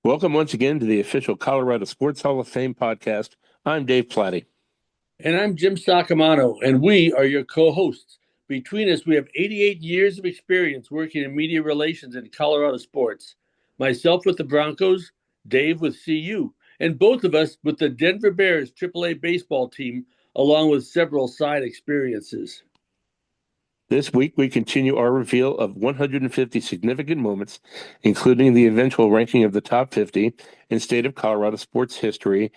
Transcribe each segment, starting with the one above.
Welcome once again to the official Colorado Sports Hall of Fame podcast. I'm Dave Plati. And I'm Jim Saccomano, and we are your co hosts. Between us, we have 88 years of experience working in media relations in Colorado sports. Myself with the Broncos, Dave with CU, and both of us with the Denver Bears AAA baseball team, along with several side experiences. This week, we continue our reveal of 150 significant moments, including the eventual ranking of the top 50 in state of Colorado sports history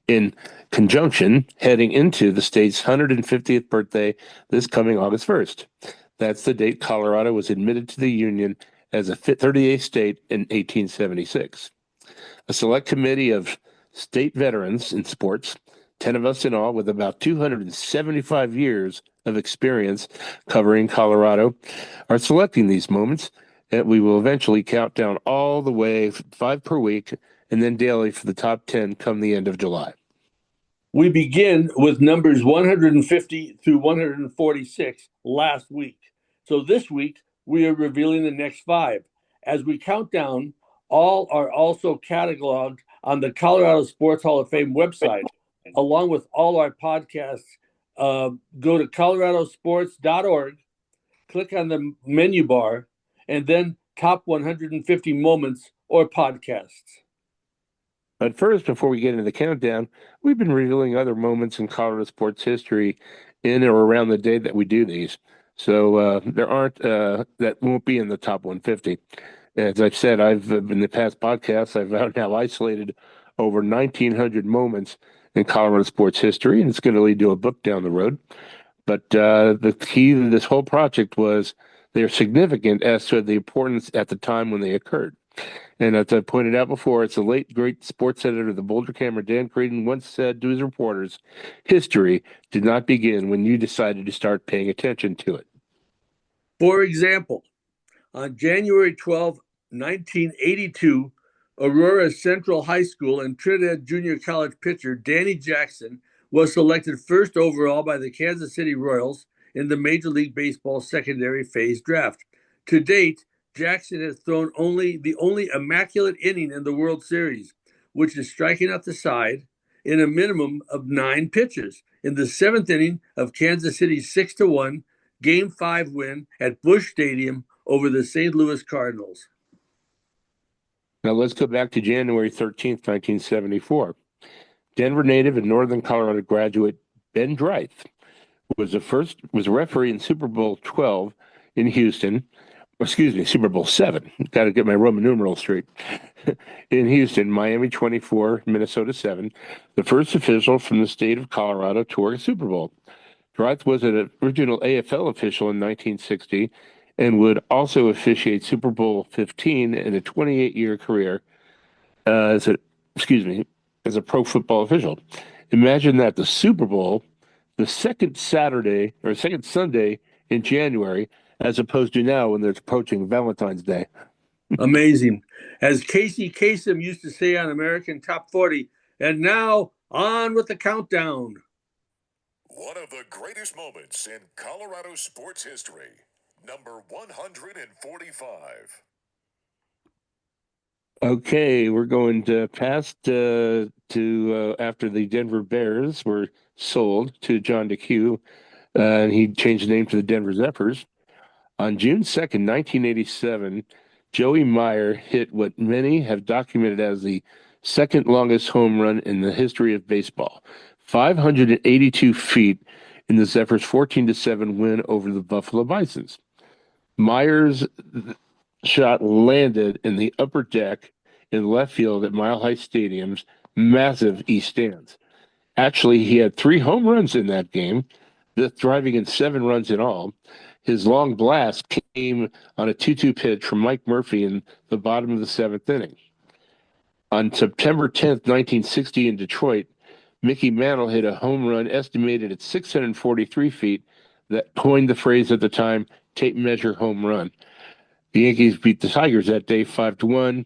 in conjunction heading into the state's 150th birthday this coming August 1st. That's the date Colorado was admitted to the Union as a 38th state in 1876. A select committee of state veterans in sports, 10 of us in all, with about 275 years of experience covering Colorado, are selecting these moments that we will eventually count down all the way, 5 per week, and then daily for the top 10 come the end of July. We begin with numbers 150 through 146 last week. So this week, we are revealing the next 5. As we count down, all are also cataloged on the Colorado Sports Hall of Fame website, along with all our podcasts. Go to coloradosports.org, click on the menu bar, and then top 150 moments or podcasts. But first, before we get into the countdown, we've been revealing other moments in Colorado sports history in or around the day that we do these. So there aren't, that won't be in the top 150. As I've said, in the past podcasts, I've now isolated over 1,900 moments in Colorado sports history, and it's going to lead to a book down the road. But the key to this whole project was they're significant as to the importance at the time when they occurred. And as I pointed out before, it's the late, great sports editor of the Boulder Camera, Dan Creedon, once said to his reporters, history did not begin when you decided to start paying attention to it. For example, on January 12, 1982, Aurora Central High School and Trinidad Junior College pitcher Danny Jackson was selected first overall by the Kansas City Royals in the Major League Baseball secondary phase draft. To date, Jackson has thrown the only immaculate inning in the World Series, which is striking out the side in a minimum of 9 pitches in the 7th inning of Kansas City's 6-1 Game 5 win at Busch Stadium over the St. Louis Cardinals. Now let's go back to January 13th, 1974. Denver native and Northern Colorado graduate Ben Dreith was a referee in Super Bowl 12 in Houston. Super Bowl 7. Got to get my Roman numerals straight. In Houston, Miami 24, Minnesota 7, the first official from the state of Colorado to work a Super Bowl. Dreith was an original AFL official in 1960 and would also officiate Super Bowl 15 in a 28-year career as a pro football official. Imagine that, the Super Bowl, the second Sunday in January, as opposed to now when they're approaching Valentine's Day. Amazing. As Casey Kasem used to say on American Top 40, and now on with the countdown. One of the greatest moments in Colorado sports history, number 145. Okay, we're going to past to after the Denver Bears were sold to John DeCue, and he changed the name to the Denver Zephyrs. On June 2nd, 1987, Joey Meyer hit what many have documented as the second longest home run in the history of baseball, 582 feet in the Zephyrs' 14-7 win over the Buffalo Bisons. Meyer's shot landed in the upper deck in left field at Mile High Stadium's massive east stands. Actually, he had 3 home runs in that game, driving in 7 runs in all. His long blast came on a 2-2 pitch from Mike Murphy in the bottom of the 7th inning. On September 10th, 1960 in Detroit, Mickey Mantle hit a home run estimated at 643 feet that coined the phrase at the time, tape measure home run. The Yankees beat the Tigers that day 5-1,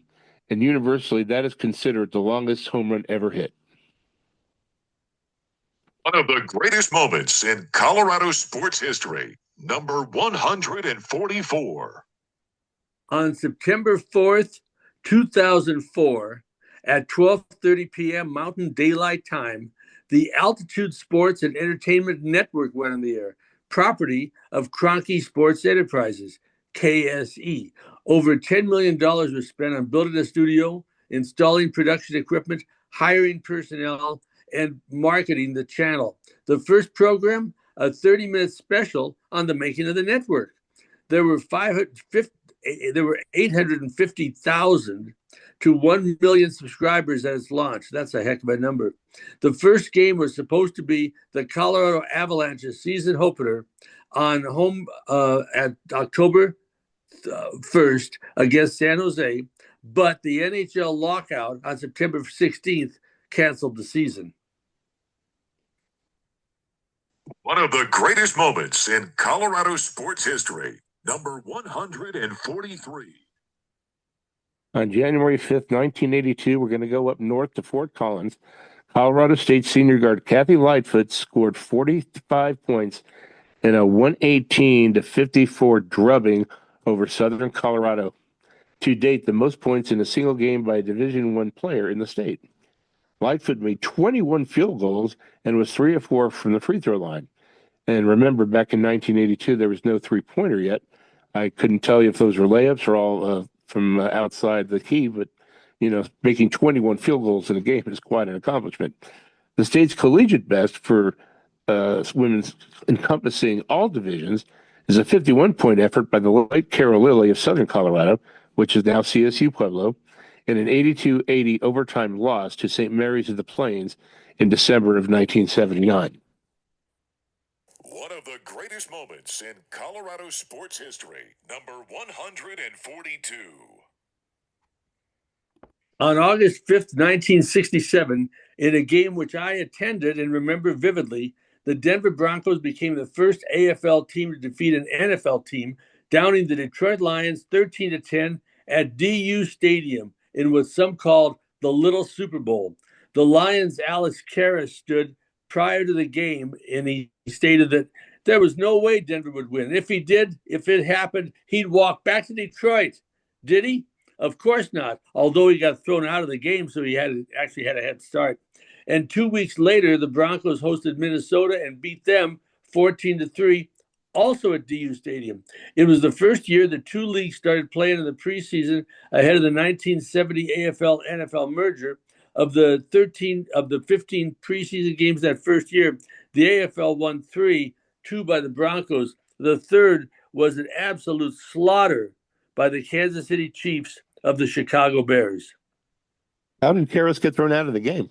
and universally that is considered the longest home run ever hit. One of the greatest moments in Colorado sports history, number 144. On September 4th, 2004, at 12:30 p.m. Mountain Daylight Time, the Altitude Sports and Entertainment Network went on the air, property of Kroenke Sports Enterprises, KSE. Over $10 million was spent on building a studio, installing production equipment, hiring personnel, and marketing the channel. The first program, a 30-minute special on the making of the network. There were 850,000 to 1 million subscribers at its launch. That's a heck of a number. The first game was supposed to be the Colorado Avalanche's season opener on home at October 1st against San Jose, but the NHL lockout on September 16th canceled the season. One of the greatest moments in Colorado sports history, number 143. On January 5th, 1982, we're going to go up north to Fort Collins. Colorado State senior guard Kathy Lightfoot scored 45 points in a 118-54 drubbing over Southern Colorado. To date, the most points in a single game by a Division I player in the state. Lightfoot made 21 field goals and was 3 of 4 from the free throw line. And remember, back in 1982, there was no three-pointer yet. I couldn't tell you if those were layups or all from outside the key, but, making 21 field goals in a game is quite an accomplishment. The state's collegiate best for women's encompassing all divisions is a 51-point effort by the late Carol Lilly of Southern Colorado, which is now CSU Pueblo, in an 82-80 overtime loss to St. Mary's of the Plains in December of 1979. One of the greatest moments in Colorado sports history, number 142. On August 5th, 1967, in a game which I attended and remember vividly, the Denver Broncos became the first AFL team to defeat an NFL team, downing the Detroit Lions 13-10 at DU Stadium in what some called the Little Super Bowl. The Lions' Alex Karras stood prior to the game, and he stated that there was no way Denver would win. If it happened, he'd walk back to Detroit. Did he? Of course not, although he got thrown out of the game, so he actually had a head start. And 2 weeks later, the Broncos hosted Minnesota and beat them 14-3, also at DU Stadium. It was the first year the two leagues started playing in the preseason ahead of the 1970 AFL-NFL merger. Of the 15 preseason games that first year, the AFL won 3, 2 by the Broncos. The third was an absolute slaughter by the Kansas City Chiefs of the Chicago Bears. How did Karras get thrown out of the game?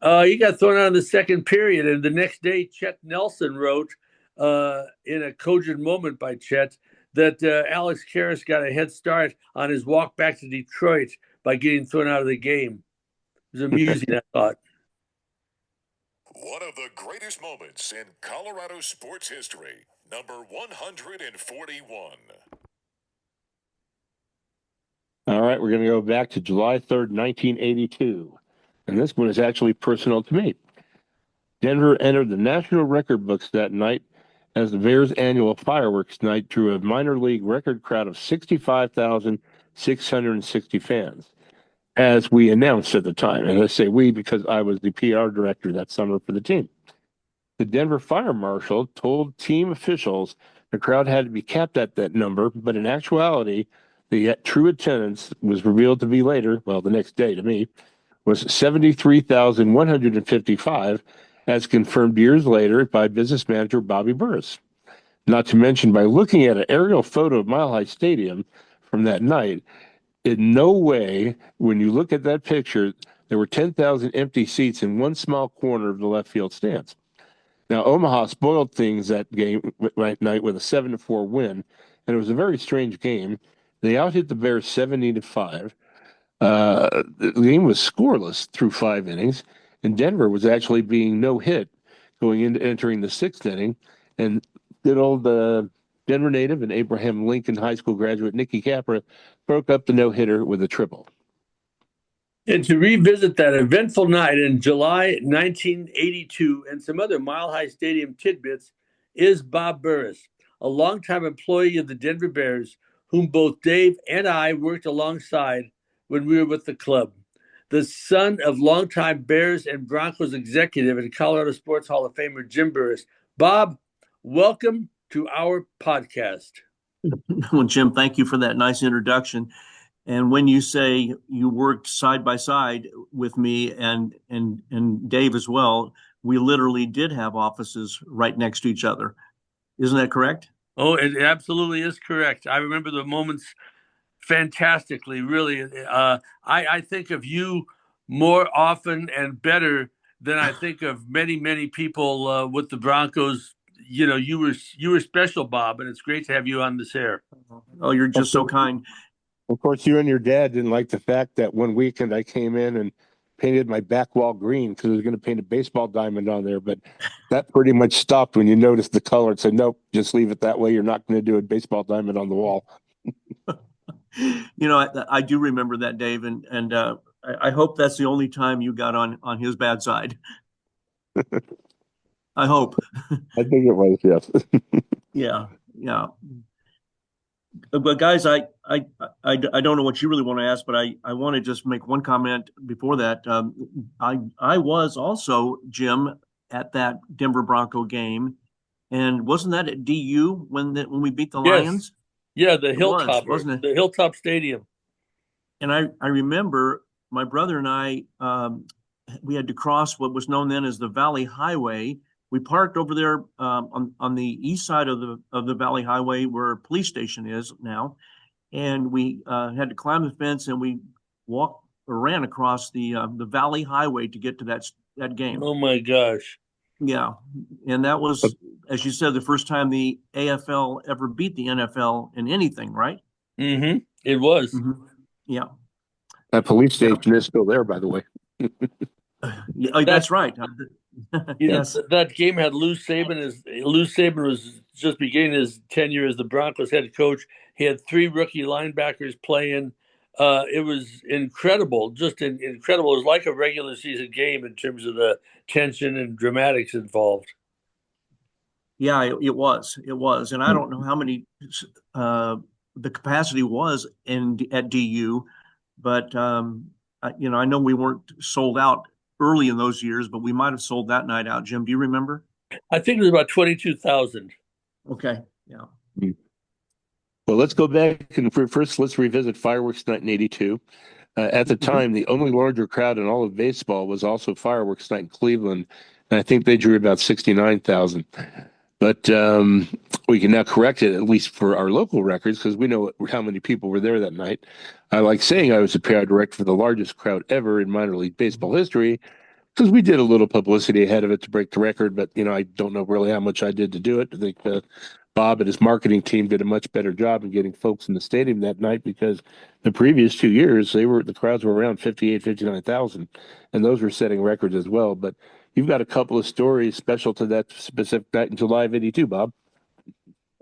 He got thrown out in the second period, and the next day, Chet Nelson wrote in a cogent moment by Chet that Alex Karras got a head start on his walk back to Detroit by getting thrown out of the game. It was amusing, I thought. One of the greatest moments in Colorado sports history, number 141. All right, we're going to go back to July 3rd, 1982. And this one is actually personal to me. Denver entered the national record books that night as the Bears' annual fireworks night drew a minor league record crowd of 65,660 fans, as we announced at the time. And I say we because I was the PR director that summer for the team. The Denver Fire Marshal told team officials the crowd had to be capped at that number, but in actuality, the true attendance was revealed to be later, well, the next day to me, was 73,155, as confirmed years later by business manager Bobby Burris. Not to mention, by looking at an aerial photo of Mile High Stadium from that night, in no way, when you look at that picture, there were 10,000 empty seats in one small corner of the left field stands. Now, Omaha spoiled things that game that night with a 7-4 win, and it was a very strange game. They outhit the Bears 70-5. The game was scoreless through 5 innings, and Denver was actually being no-hit going into entering the 6th inning. And good old Denver native and Abraham Lincoln High School graduate Nicky Capra broke up the no-hitter with a triple. And to revisit that eventful night in July 1982 and some other Mile High Stadium tidbits is Bob Burris, a longtime employee of the Denver Bears, whom both Dave and I worked alongside when we were with the club. the son of longtime Bears and Broncos executive and Colorado Sports Hall of Famer Jim Burris. Bob, welcome to our podcast. Well, Jim, thank you for that nice introduction. And when you say you worked side by side with me and Dave as well, we literally did have offices right next to each other. Isn't that correct? Oh, it absolutely is correct. I remember the moments fantastically, really. I think of you more often and better than I think of many people with the Broncos. You know, you were special, Bob, and it's great to have you on this air. Oh, you're just so kind. Of course, you and your dad didn't like the fact that one weekend I came in and painted my back wall green because I was going to paint a baseball diamond on there. But that pretty much stopped when you noticed the color and said, nope, just leave it that way. You're not going to do a baseball diamond on the wall. You know, I do remember that, Dave, and I hope that's the only time you got on his bad side. I hope. I think it was, yes. Yeah. But guys, I don't know what you really want to ask, but I want to just make one comment before that. I was also, Jim, at that Denver Bronco game, and wasn't that at DU when we beat the Lions? Yeah, the Hilltop, wasn't it? The Hilltop Stadium. And I remember my brother and I, we had to cross what was known then as the Valley Highway. We parked over there on the east side of the Valley Highway where a police station is now, and we had to climb the fence and we walked or ran across the Valley Highway to get to that game. Oh my gosh! Yeah, and that was, as you said, the first time the AFL ever beat the NFL in anything, right? Mm-hmm. It was. Mm-hmm. Yeah. That police station is still there, by the way. Yeah, that's right. Yes, that game had Lou Saban. Lou Saban was just beginning his tenure as the Broncos head coach. He had 3 rookie linebackers playing. It was incredible, just incredible. It was like a regular season game in terms of the tension and dramatics involved. Yeah, it was, and I don't know how many the capacity was at DU, but I know we weren't sold out early in those years, but we might have sold that night out. Jim, do you remember? I think it was about 22,000. Okay, yeah. Well, let's go back and first let's revisit Fireworks Night in '82. At the time, the only larger crowd in all of baseball was also Fireworks Night in Cleveland, and I think they drew about 69,000. But we can now correct it, at least for our local records, because we know how many people were there that night. I like saying I was the PR director for the largest crowd ever in minor league baseball history, because we did a little publicity ahead of it to break the record. But I don't know really how much I did to do it. I think Bob and his marketing team did a much better job in getting folks in the stadium that night, because the previous 2 years the crowds were around 58, 59,000, and those were setting records as well. But you've got a couple of stories special to that specific night in July of '82, Bob.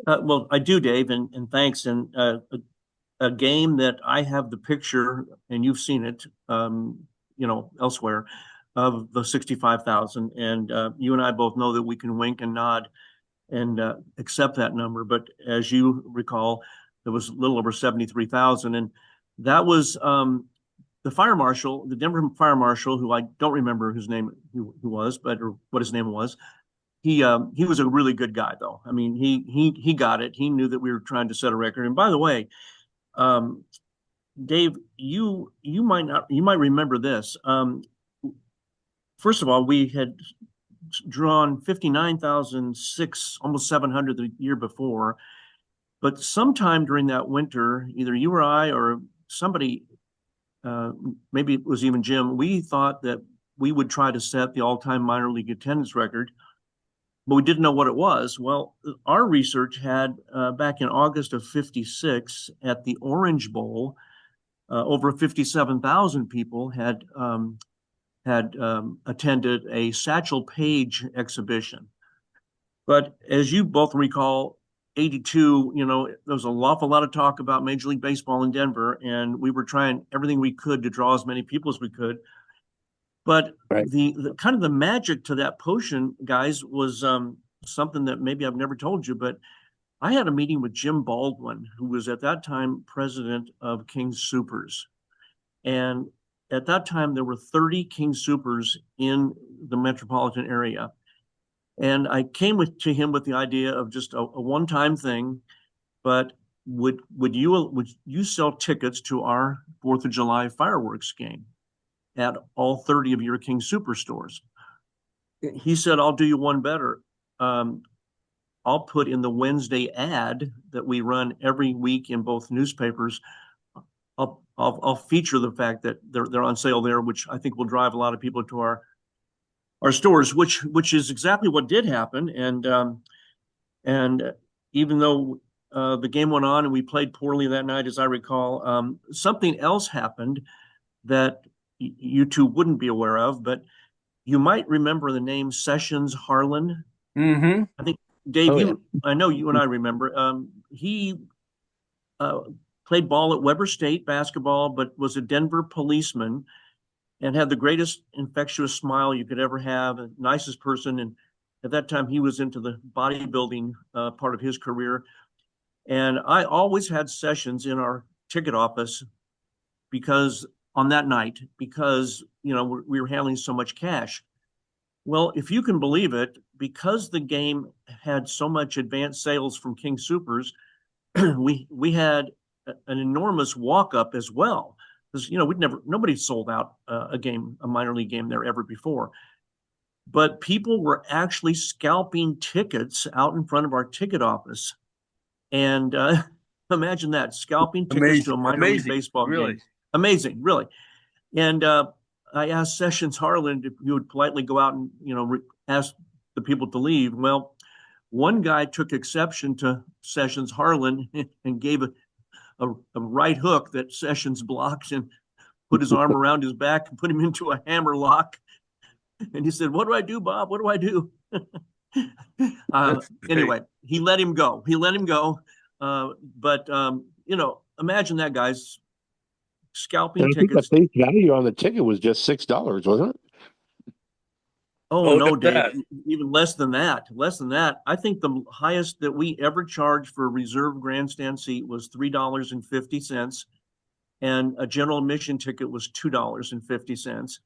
Well, I do, Dave, and thanks. And a game that I have the picture, and you've seen it, elsewhere, of the 65,000. And you and I both know that we can wink and nod and accept that number. But as you recall, there was a little over 73,000. And that was the fire marshal, the Denver fire marshal, who I don't remember his name, who was, or what his name was. He was a really good guy, though. I mean, he got it. He knew that we were trying to set a record. And by the way, Dave, you might remember this. First of all, we had drawn 59,006, almost 700 the year before. But sometime during that winter, either you or I or somebody, maybe it was even Jim, we thought that we would try to set the all-time minor league attendance record, but we didn't know what it was. Well, our research had back in August of '56 at the Orange Bowl, over 57,000 people had attended a Satchel Paige exhibition. But as you both recall, '82, there was an awful lot of talk about Major League Baseball in Denver, and we were trying everything we could to draw as many people as we could. But right. the kind of the magic to that potion, guys, was something that maybe I've never told you, but I had a meeting with Jim Baldwin, who was at that time president of King's Supers. And at that time there were 30 King Supers in the metropolitan area. And I came to him with the idea of just a one-time thing, but would you sell tickets to our 4th of July fireworks game at all 30 of your King Superstores? He said, I'll do you one better. I'll put in the Wednesday ad that we run every week in both newspapers. I'll feature the fact that they're on sale there, which I think will drive a lot of people to our stores, which is exactly what did happen. And even though the game went on and we played poorly that night, as I recall, something else happened that you two wouldn't be aware of, but you might remember the name Sessions Harlan. Mm-hmm. I think, Dave, Oh, yeah. I know you and I remember. He played ball at Weber State basketball, but was a Denver policeman and had the greatest infectious smile you could ever have, the nicest person. And at that time, he was into the bodybuilding part of his career. And I always had Sessions in our ticket office because on that night, because we were handling so much cash. Well, if you can believe it, because the game had so much advanced sales from King Supers, we had an enormous walk up as well. Because nobody sold out a minor league game there ever before. But people were actually scalping tickets out in front of our ticket office. And imagine that, scalping tickets to a minor league baseball game. Amazing, really. And I asked Sessions Harlan if he would politely go out and ask the people to leave. Well, one guy took exception to Sessions Harlan and gave a right hook that Sessions blocked and put his arm around his back and put him into a hammer lock. And he said, "What do I do, Bob? What do I do?" Anyway, he let him go. But imagine that, guys, scalping tickets. I think the face value on the ticket was just $6, wasn't it? Oh no, Dave, even less than that. I think the highest that we ever charged for a reserve grandstand seat was $3.50, and a general admission ticket was $2.50.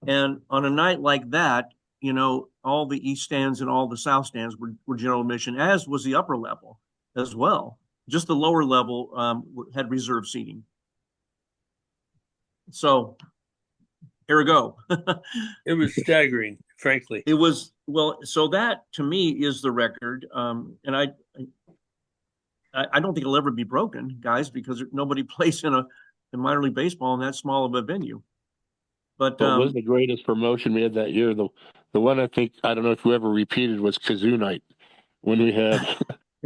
And on a night like that, all the east stands and all the south stands were general admission, as was the upper level as well. Just the lower level had reserve seating. So ergo. It was staggering, frankly. It was, well, so that to me is the record. And I don't think it'll ever be broken, guys, because nobody plays in minor league baseball in that small of a venue. But what was the greatest promotion we had that year? The one I don't know if you ever repeated, was Kazoo Night, when we had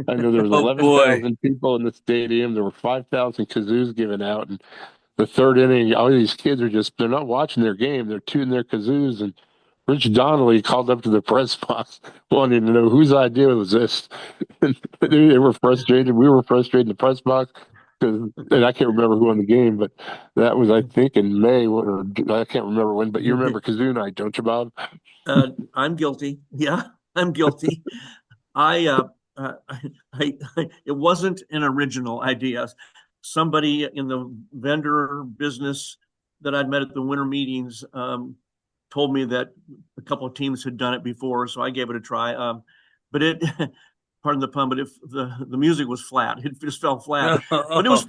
I know there was 11,000 people in the stadium. There were 5,000 kazoos given out, and the third inning, all these kids they're not watching their game. They're tooting their kazoos. And Rich Donnelly called up to the press box wanting to know whose idea was this. And they were frustrated. We were frustrated in the press box. And I can't remember who won the game, but that was, I think, in May. Or I can't remember when, but you remember Kazoo Night, don't you, Bob? I'm guilty. Yeah, I'm guilty. It wasn't an original idea. Somebody in the vendor business that I'd met at the winter meetings told me that a couple of teams had done it before, so I gave it a try. But it, pardon the pun, but if the music was flat, it just fell flat. But it was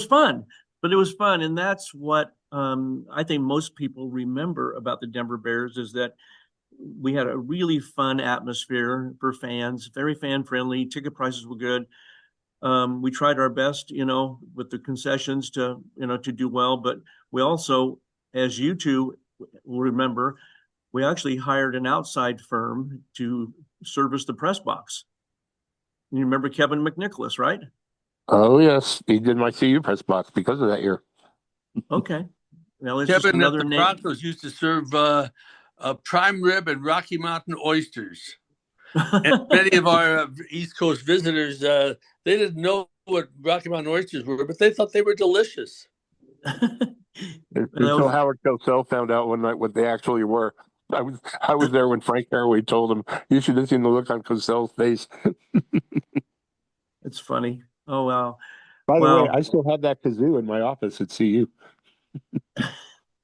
fun. But it was fun, and that's what I think most people remember about the Denver Bears, is that we had a really fun atmosphere for fans, very fan friendly. Ticket prices were good. We tried our best, with the concessions to do well, but we also, as you two will remember, we actually hired an outside firm to service the press box. You remember Kevin McNicholas, right? Oh, yes. He did my CU press box because of that year. Okay. Now it's Kevin just another at the name. Broncos used to serve prime rib and Rocky Mountain oysters. And many of our East Coast visitors, they didn't know what Rocky Mountain oysters were, but they thought they were delicious. Until Howard Cosell found out one night what they actually were. I was there when Frank Caraway told him. You should have seen the look on Cosell's face. It's funny. Oh, wow. By the way, I still have that kazoo in my office at CU.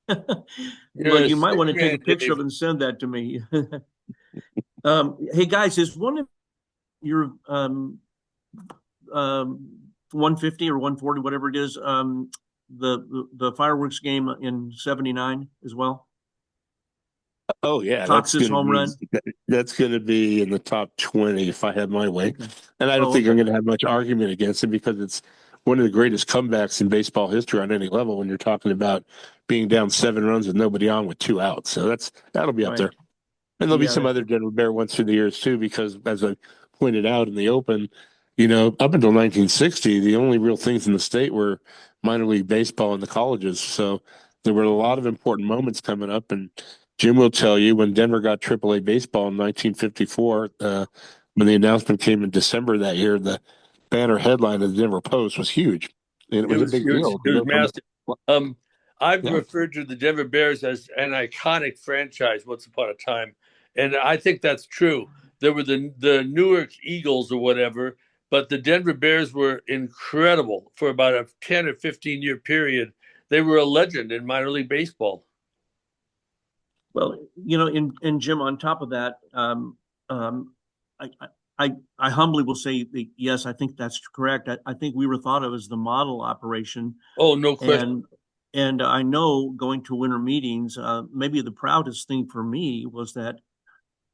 You're Well, a you might sick want to take man, a picture Dave. of it and send that to me. Hey guys, is one of your 150 or 140, whatever it is, the fireworks game in '79 as well? Oh yeah, Cox's home run. that's going to be in the top 20 if I had my way. Okay. And I don't Oh, think I'm okay. going to have much argument against it because it's one of the greatest comebacks in baseball history on any level when you're talking about being down 7 runs with nobody on with 2 outs. So that'll be up Right. there. And there'll be Yeah. some other Denver Bear ones through the years too, because as I pointed out in the open, up until 1960, the only real things in the state were minor league baseball and the colleges. So there were a lot of important moments coming up. And Jim will tell you when Denver got AAA baseball in 1954, when the announcement came in December that year, the banner headline of the Denver Post was huge. And it It was a was big it was deal it to was go from, massive. I've yeah. referred to the Denver Bears as an iconic franchise once upon a time, and I think that's true. There were the Newark Eagles or whatever, but the Denver Bears were incredible for about a 10 or 15-year period. They were a legend in minor league baseball. Well, in Jim, on top of that, um, I, I humbly will say that, yes, I think that's correct. I think we were thought of as the model operation, Oh, no question. and I know going to winter meetings, maybe the proudest thing for me was that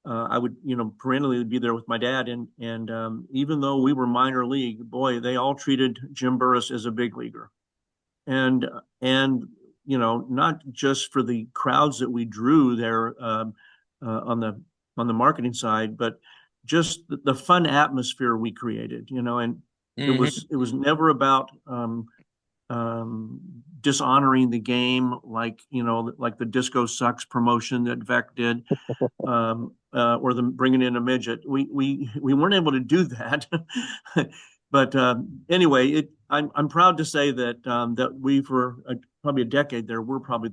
I would, perennially be there with my dad, and even though we were minor league, boy, they all treated Jim Burris as a big leaguer, and not just for the crowds that we drew there on the marketing side, but just the fun atmosphere we created, and it was never about dishonoring the game, like like the Disco Sucks promotion that Vec did, or the bringing in a midget. We weren't able to do that. But anyway, I'm proud to say that we, for probably a decade there, we're probably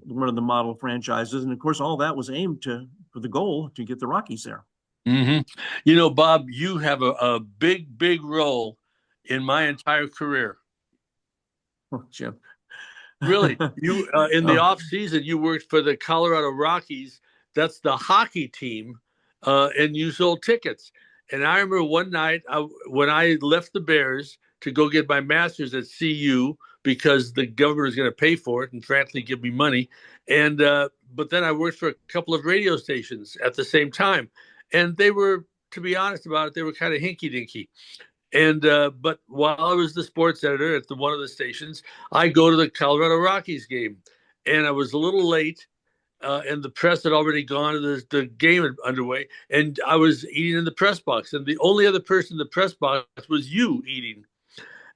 one of the model franchises, and of course all that was aimed for the goal to get the Rockies there. Bob, you have a big, big role in my entire career. Oh, Jim. Really, you in the Oh. off season, you worked for the Colorado Rockies. That's the hockey team, and you sold tickets. And I remember one night when I left the Bears to go get my master's at CU because the government was going to pay for it and frankly give me money. And but then I worked for a couple of radio stations at the same time, and they were, to be honest about it, they were kind of hinky dinky. And but while I was the sports editor at one of the stations, I go to the Colorado Rockies game, and I was a little late, and the press had already gone to the game underway, and I was eating in the press box, and the only other person in the press box was you eating.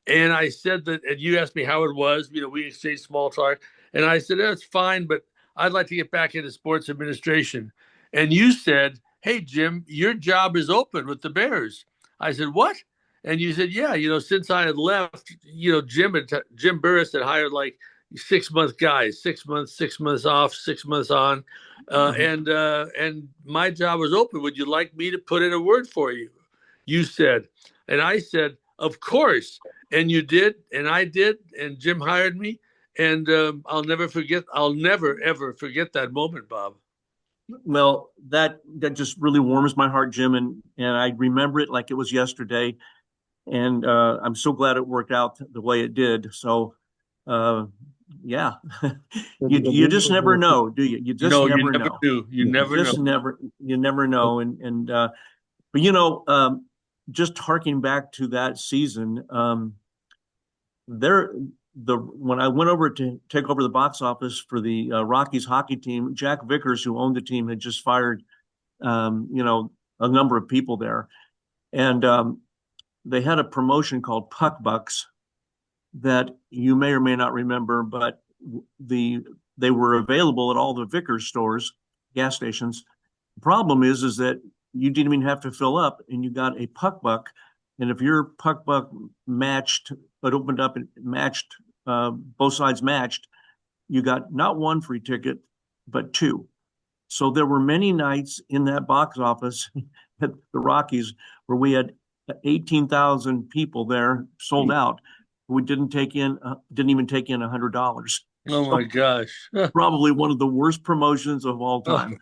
And I said that, and you asked me how it was. We exchanged small talk, and I said, "That's fine, but I'd like to get back into sports administration." And you said, "Hey, Jim, your job is open with the Bears." I said, "What?" And you said, "Yeah, since I had left, Jim Burris had hired like 6-month guys, 6 months, 6 months off, 6 months on, and my job was open. Would you like me to put in a word for you?" You said, and I said, "Of course." And you did, and I did, and Jim hired me, and I'll never ever forget that moment, Bob. Well, that just really warms my heart, Jim, and I remember it like it was yesterday, and I'm so glad it worked out the way it did. So, yeah, you just never know, do you? You just No, you never never know. do. You never know. You never know, and but just harking back to that season, when I went over to take over the box office for the Rockies hockey team, Jack Vickers, who owned the team, had just fired a number of people there, and they had a promotion called Puck Bucks that you may or may not remember, but they were available at all the Vickers stores, gas stations. The problem is that you didn't even have to fill up, and you got a Puck Buck, and if your Puck Buck matched, it opened up and matched, both sides matched, you got not one free ticket, but two. So there were many nights in that box office at the Rockies where we had 18,000 people there, sold out. We didn't even take in $100. Oh my So gosh. probably one of the worst promotions of all Oh, time.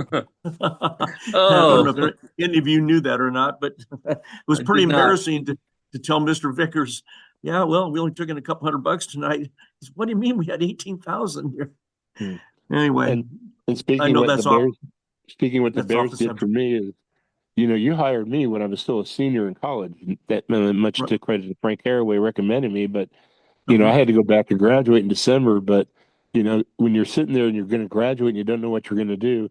I don't know oh, if any of you knew that or not, but it was I pretty did not. embarrassing to tell Mr. Vickers, yeah, well, we only took in a couple $100 tonight. He said, what do you mean we had 18,000 here? Hmm. Anyway, And and I speaking know what the Bears that's off the did for subject. me is, you hired me when I was still a senior in college. That much Right. to credit to Frank Haraway recommending me, but I Uh-huh. had to go back and graduate in December, but when you're sitting there and you're going to graduate and you don't know what you're going to do,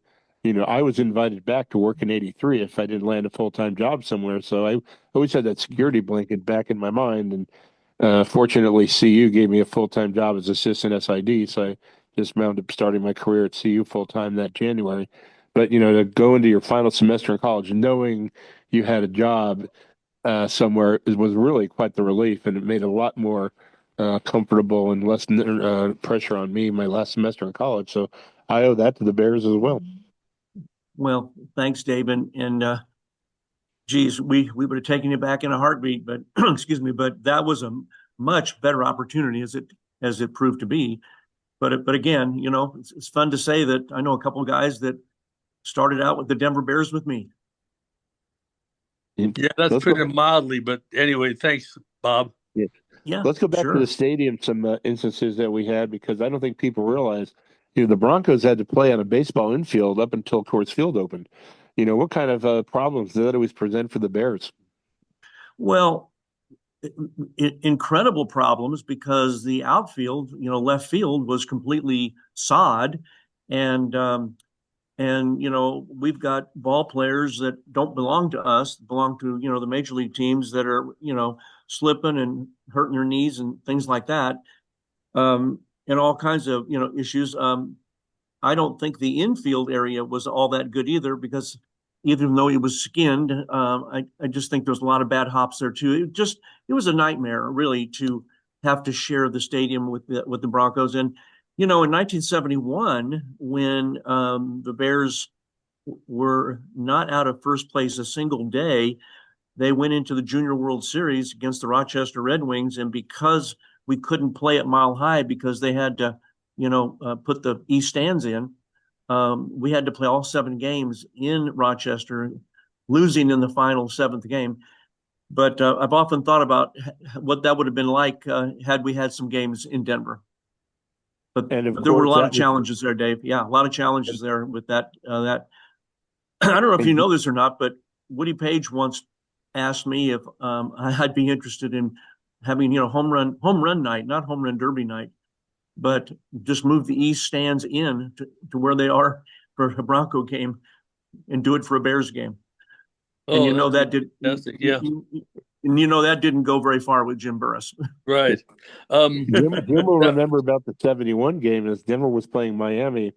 I was invited back to work in '83 if I didn't land a full-time job somewhere. So I always had that security blanket back in my mind. And fortunately, CU gave me a full-time job as assistant SID. So I just wound up starting my career at CU full-time that January. But, to go into your final semester in college knowing you had a job somewhere was really quite the relief, and it made it a lot more comfortable and less pressure on me my last semester in college. So I owe that to the Bears as well. Well, thanks, Dave. And geez, we would have taken you back in a heartbeat, but excuse me, but that was a much better opportunity as it proved to be. But again, it's fun to say that I know a couple of guys that started out with the Denver Bears with me. Yeah, that's Let's go. pretty mildly, but anyway, thanks, Bob. Yeah. Yeah, Let's go back to the sure. stadium. Some instances that we had, because I don't think people realize, the Broncos had to play on a baseball infield up until Coors Field opened. What kind of problems did that always present for the Bears? Well, incredible problems because the outfield, left field was completely sod, and we've got ball players that don't belong to us, belong to the major league teams that are slipping and hurting their knees and things like that, and all kinds of issues. I don't think the infield area was all that good either because even though it was skinned, I just think there's a lot of bad hops there too. It was a nightmare really to have to share the stadium with the Broncos. And in 1971, when the Bears were not out of first place a single day, they went into the Junior World Series against the Rochester Red Wings, and because we couldn't play at Mile High because they had to, put the East stands in, we had to play all 7 games in Rochester, losing in the final 7th game. But I've often thought about what that would have been like had we had some games in Denver. But, And of but there were a course, lot of that was. challenges there, Dave. Yeah, a lot of challenges there with that. That I don't know if you And know this or not, but Woody Page once asked me if I'd be interested in having home run night, not home run derby night, but just move the East stands in to where they are for a Bronco game and do it for a Bears game. And Oh, that'd that be did, fantastic. Yeah, and that didn't go very far with Jim Burris. right. Um, Jim will that- remember about the '71 game as Denver was playing Miami,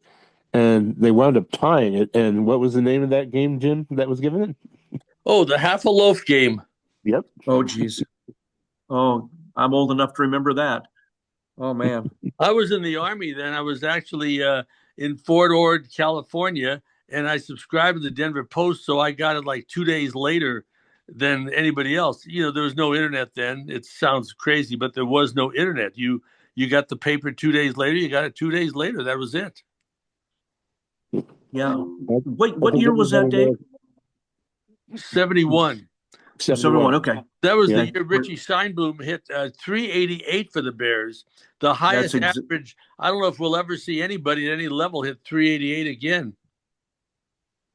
and they wound up tying it. And what was the name of that game, Jim, that was given it? oh, the half a loaf game. Yep. Oh, geez. Oh, I'm old enough to remember that. Oh, man. I was in the Army then. I was actually in Fort Ord, California, and I subscribed to the Denver Post, so I got it like 2 days later than anybody else. There was no internet then. It sounds crazy, but there was no internet. You got the paper 2 days later. You got it 2 days later. That was it. Yeah. I, Wait, I what think year was that, Dave? everybody 71. 71. 71. Okay. That was the Yeah. year Richie Steinblum hit 388 for the Bears, the That's highest average. I don't know if we'll ever see anybody at any level hit 388 again.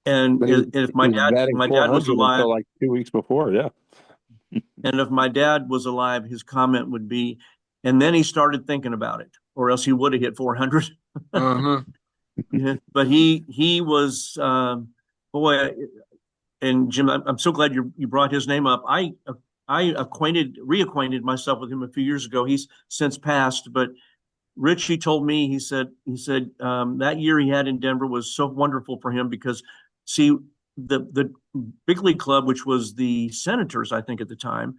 and He was, if he was batting my dad was 400 alive, until like 2 weeks before. Yeah. and if my dad was alive, his comment would be, and then he started thinking about it, or else he would have hit 400. Uh-huh. Yeah. But he was boy, and Jim, I'm so glad you brought his name up. I reacquainted myself with him a few years ago. He's since passed, but Richie told me he said that year he had in Denver was so wonderful for him because see the big league club, which was the Senators, I think at the time,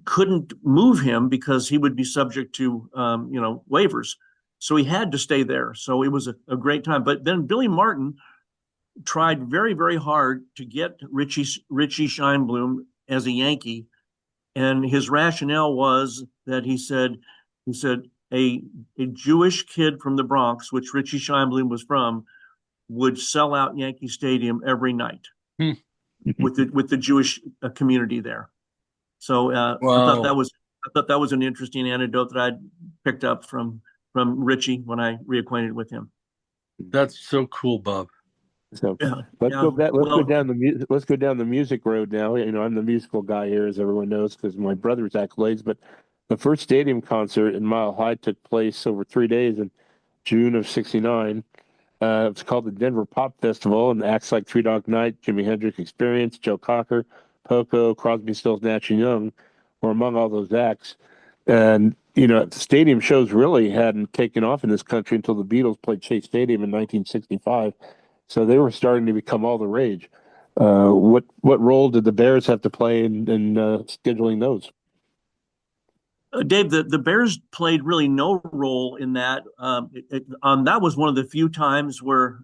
couldn't move him because he would be subject to waivers. So he had to stay there. So it was a great time. But then Billy Martin tried very, very hard to get Richie Scheinblum as a Yankee, and his rationale was that he said a Jewish kid from the Bronx, which Richie Scheinblum was from, would sell out Yankee Stadium every night with the Jewish community there. So I thought that was an interesting anecdote that I'd picked up from Richie when I reacquainted with him. That's so cool, Bob. So let's go back. Let's go down the music road now. I'm the musical guy here, as everyone knows, because my brother's accolades. But the first stadium concert in Mile High took place over 3 days in June of '69. It was called the Denver Pop Festival, and acts like Three Dog Night, Jimi Hendrix Experience, Joe Cocker, Poco, Crosby, Stills, Nash and Young were among all those acts. And stadium shows really hadn't taken off in this country until the Beatles played Chase Stadium in 1965. So they were starting to become all the rage. What role did the Bears have to play in scheduling those? Dave, the Bears played really no role in that. That was one of the few times where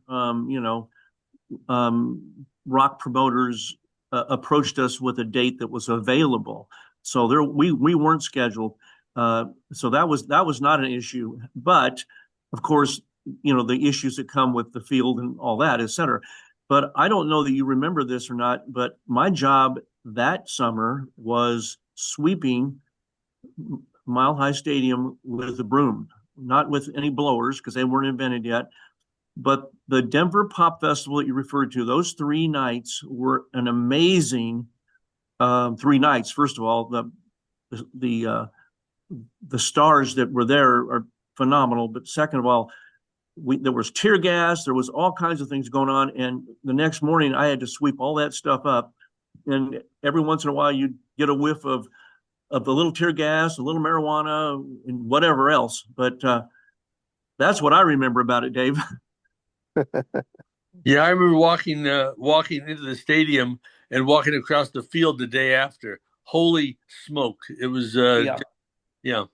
rock promoters approached us with a date that was available. So we weren't scheduled. So that was not an issue. But of course, the issues that come with the field and all that, et cetera. But I don't know that you remember this or not, but my job that summer was sweeping Mile High Stadium with a broom, not with any blowers because they weren't invented yet. But the Denver Pop Festival that you referred to, those 3 nights were an amazing 3 nights. First of all, the stars that were there are phenomenal. But second of all, there was tear gas, there was all kinds of things going on, and the next morning I had to sweep all that stuff up. And every once in a while, you'd get a whiff of the little tear gas, a little marijuana, and whatever else. But that's what I remember about it, Dave. Yeah, I remember walking into the stadium and walking across the field the day after. Holy smoke! It was yeah.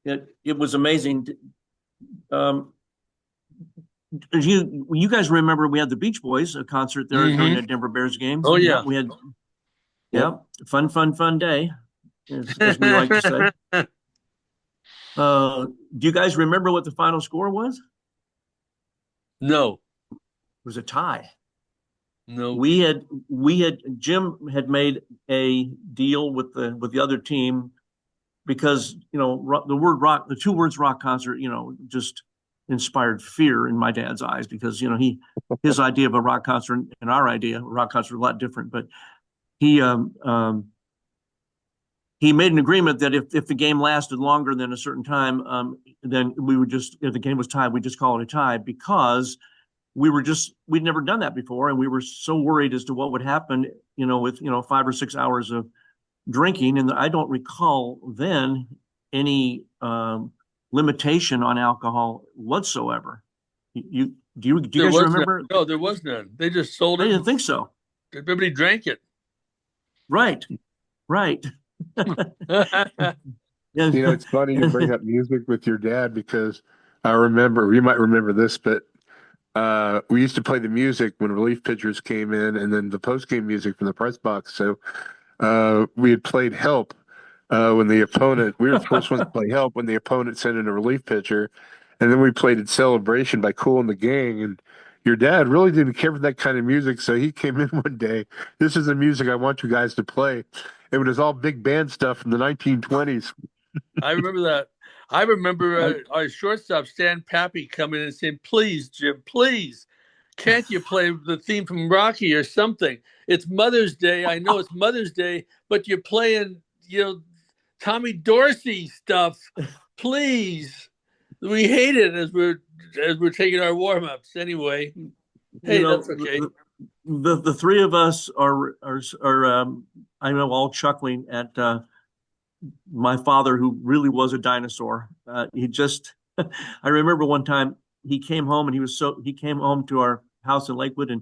It was amazing. You guys remember we had the Beach Boys, a concert there during the Denver Bears game? Oh yeah, we had. Yeah, fun day, as we like to say. Do you guys remember what the final score was? No. It was a tie. No. Jim had made a deal with the other team because the 2 words rock concert, just inspired fear in my dad's eyes because his idea of a rock concert and our idea of a rock concert are a lot different. But he made an agreement that if the game lasted longer than a certain time, then we would just, if the game was tied, we'd just call it a tie because we'd never done that before. And we were so worried as to what would happen, with, 5 or 6 hours of drinking. And I don't recall then any limitation on alcohol whatsoever. Do you guys remember? No, there was none. They just sold it. I didn't think so. Everybody drank it. Right. It's funny you bring up music with your dad because I remember, you might remember this, but we used to play the music when relief pitchers came in and then the post-game music from the press box. So we had played Help when we were the first ones to play Help when the opponent sent in a relief pitcher. And then we played it Celebration by Kool and the Gang. And your dad really didn't care for that kind of music. So he came in one day. This is the music I want you guys to play. It was all big band stuff from the 1920s. I remember that. I remember our shortstop, Stan Pappy, coming in and saying, "Please, Jim, please, can't you play the theme from Rocky or something? It's Mother's Day. I know it's Mother's Day, but you're playing, Tommy Dorsey stuff. Please." We hate it as we're taking our warm-ups anyway. Hey, that's okay. The 3 of us are I know, all chuckling at my father, who really was a dinosaur. I remember one time he came home and he came home to our house in Lakewood and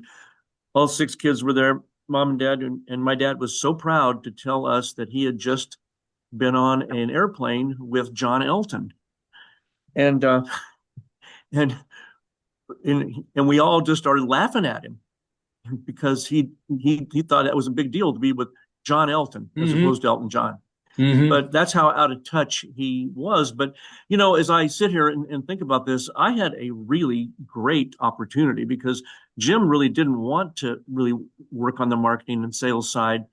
all 6 kids were there, mom and dad, and my dad was so proud to tell us that he had just been on an airplane with John Elton. And we all just started laughing at him because he thought that was a big deal to be with John Elton as opposed to Elton John. Mhm. But that's how out of touch he was. But, as I sit here and think about this, I had a really great opportunity because Jim really didn't want to really work on the marketing and sales side.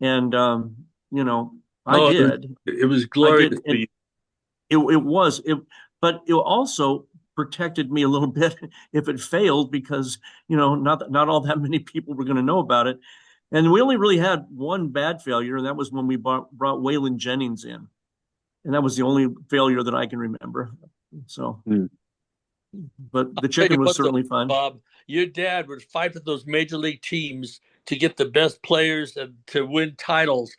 And, I Oh, did. it was I glorious did. for And you. but it also protected me a little bit if it failed because, not all that many people were going to know about it. And we only really had one bad failure, and that was when we brought Waylon Jennings in. And that was the only failure that I can remember. So, but the Tell you chicken was what, though, certainly fun. Bob, your dad would fight with those major league teams to get the best players and to win titles.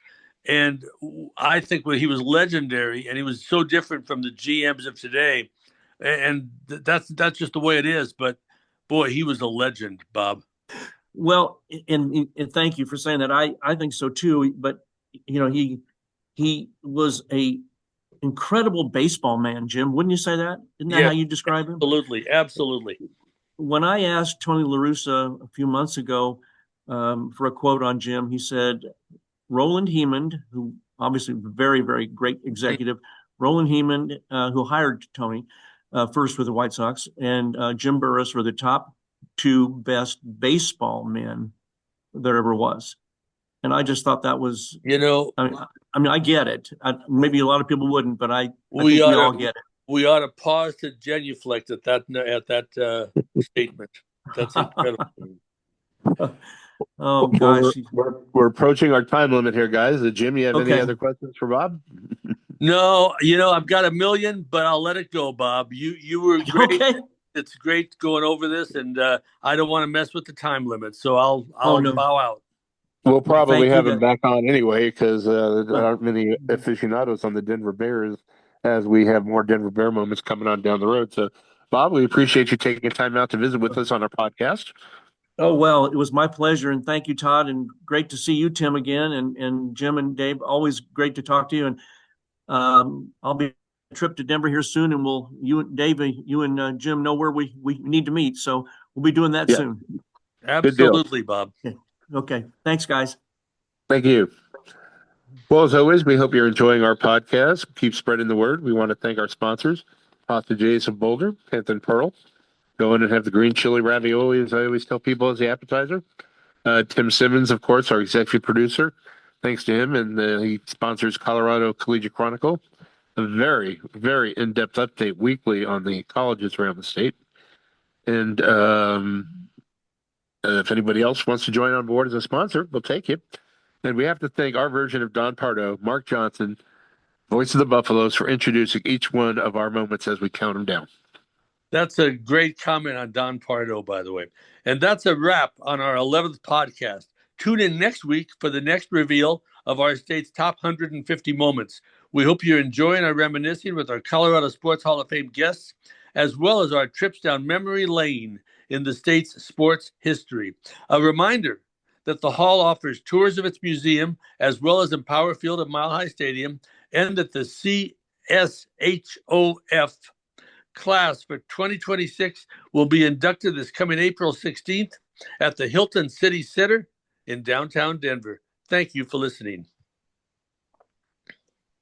And I think he was legendary, and he was so different from the GMs of today. And that's just the way it is. But boy, he was a legend, Bob. Well, and thank you for saying that. I think so too. But he was a incredible baseball man, Jim. Wouldn't you say that? Isn't that Yeah, how you describe him? absolutely, absolutely. When I asked Tony La Russa a few months ago for a quote on Jim, he said Roland Hemond, who obviously very, very great executive, Roland Hemond, who hired Tony first with the White Sox, and Jim Burris were the top two best baseball men there ever was. And I just thought that was, You know, I get it. Maybe a lot of people wouldn't, but I we think we ought all to get we ought to pause to genuflect at that statement. That's it. incredible. Oh Well, gosh. we're approaching our time limit here, guys. Jim, you have any Okay. other questions for Bob? No, I've got a million, but I'll let it go, Bob. You were great. Okay. It's great going over this, and I don't want to mess with the time limit, so Oh I'll no. bow out. We'll Well, probably thank you have him guys. back on anyway because there Huh. aren't many aficionados on the Denver Bears as we have more Denver Bear moments coming on down the road. So, Bob, we appreciate you taking time out to visit with us on our podcast. Oh well, it was my pleasure, and thank you, Todd, and great to see you, Tim, again, and Jim and Dave. Always great to talk to you, and I'll be a trip to Denver here soon, and Dave, you and Jim know where we need to meet, so we'll be doing that Yeah, soon. good deal. Absolutely, Bob. Okay. Okay. Thanks, guys. Thank you. Well, as always, we hope you're enjoying our podcast. Keep spreading the word. We want to thank our sponsors, Pasta J's of Boulder, Panther and Pearl. Go in and have the green chili ravioli, as I always tell people, as the appetizer. Tim Simmons, of course, our executive producer. Thanks to him, and he sponsors Colorado Collegiate Chronicle, a very, very in-depth update weekly on the colleges around the state. And if anybody else wants to join on board as a sponsor, we'll take you. And we have to thank our version of Don Pardo, Mark Johnson, voice of the Buffaloes, for introducing each one of our moments as we count them down. That's a great comment on Don Pardo, by the way. And that's a wrap on our 11th podcast. Tune in next week for the next reveal of our state's top 150 moments. We hope you're enjoying our reminiscing with our Colorado Sports Hall of Fame guests, as well as our trips down memory lane in the state's sports history. A reminder that the Hall offers tours of its museum, as well as Empower Field at Mile High Stadium, and that the CSHOF class for 2026 will be inducted this coming April 16th at the Hilton City Center in downtown Denver. Thank you for listening.